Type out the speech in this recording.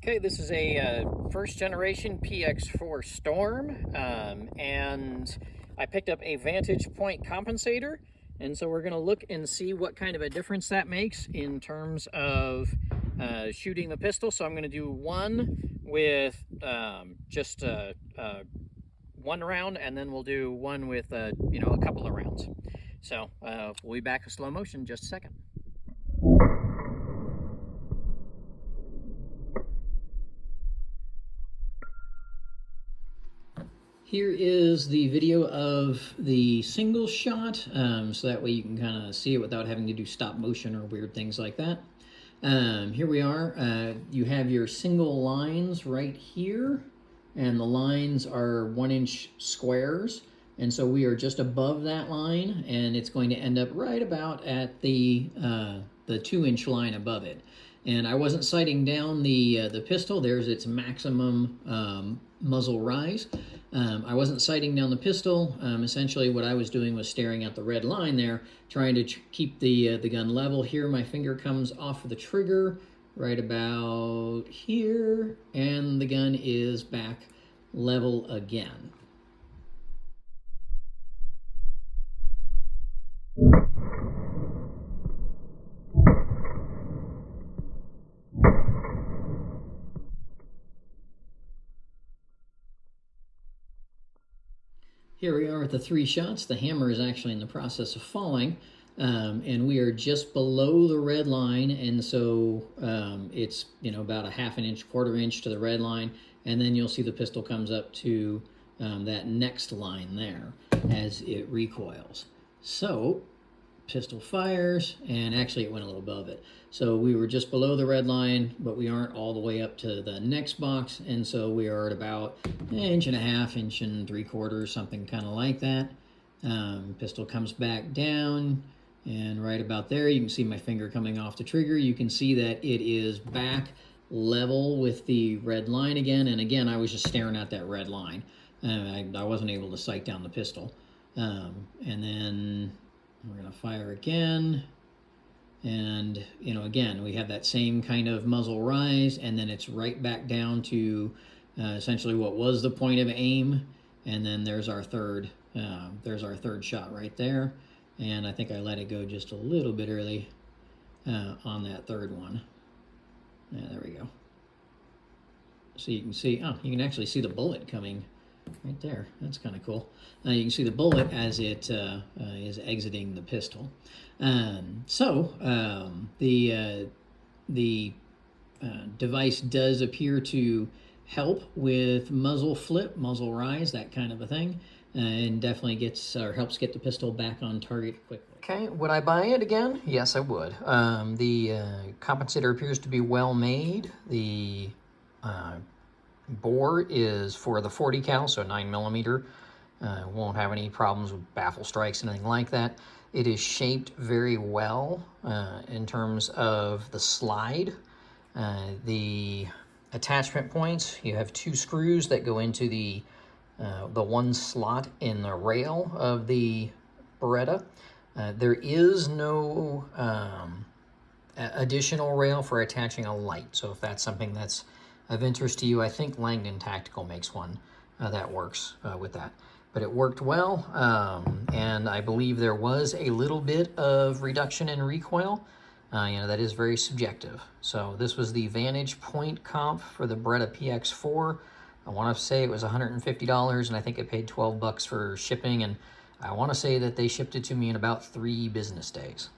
Okay, this is a first generation PX4 Storm, and I picked up a Vantage Point Compensator, and so we're going to look and see what kind of a difference that makes in terms of shooting the pistol. So I'm going to do one with just one round, and then we'll do one with a couple of rounds. So we'll be back with slow motion in just a second. Here is the video of the single shot, so that way you can kind of see it without having to do stop motion or weird things like that. Here we are. You have your single lines right here, and the lines are 1-inch squares, and so we are just above that line, and it's going to end up right about at the 2-inch line above it. And I wasn't sighting down the pistol. There's its maximum muzzle rise. I wasn't sighting down the pistol. Essentially what I was doing was staring at the red line there, trying to keep the gun level. Here my finger comes off of the trigger right about here, and the gun is back level again. Here we are with the 3 shots. The hammer is actually in the process of falling, and we are just below the red line, and so it's about a 1/2 inch, 1/4 inch to the red line, and then you'll see the pistol comes up to that next line there as it recoils. So pistol fires, and actually it went a little above it. So we were just below the red line, but we aren't all the way up to the next box, and so we are at about 1.5 inches, 1 3/4, something kind of like that. Pistol comes back down, and right about there you can see my finger coming off the trigger. You can see that it is back level with the red line again, and again I was just staring at that red line. I wasn't able to sight down the pistol. And then we're going to fire again, and again we have that same kind of muzzle rise, and then it's right back down to essentially what was the point of aim, and then there's our third shot right there, and I think I let it go just a little bit early on that third one. Yeah, there we go. So you can see, you can actually see the bullet coming right there. That's kind of cool. You can see the bullet as it is exiting the pistol. The device does appear to help with muzzle flip, muzzle rise, that kind of a thing, and definitely helps get the pistol back on target quickly. Okay, would I buy it again? Yes, I would. The compensator appears to be well made. The bore is for the 40 cal, so 9mm. Won't have any problems with baffle strikes, anything like that. It is shaped very well in terms of the slide. The attachment points, you have 2 screws that go into the one slot in the rail of the Beretta. There is no additional rail for attaching a light, so if that's something that's of interest to you, I think Langdon Tactical makes one that works with that. But it worked well, and I believe there was a little bit of reduction in recoil. That is very subjective. So this was the Vantage Point Comp for the Beretta PX4. I want to say it was $150, and I think I paid $12 for shipping, and I want to say that they shipped it to me in about 3 business days.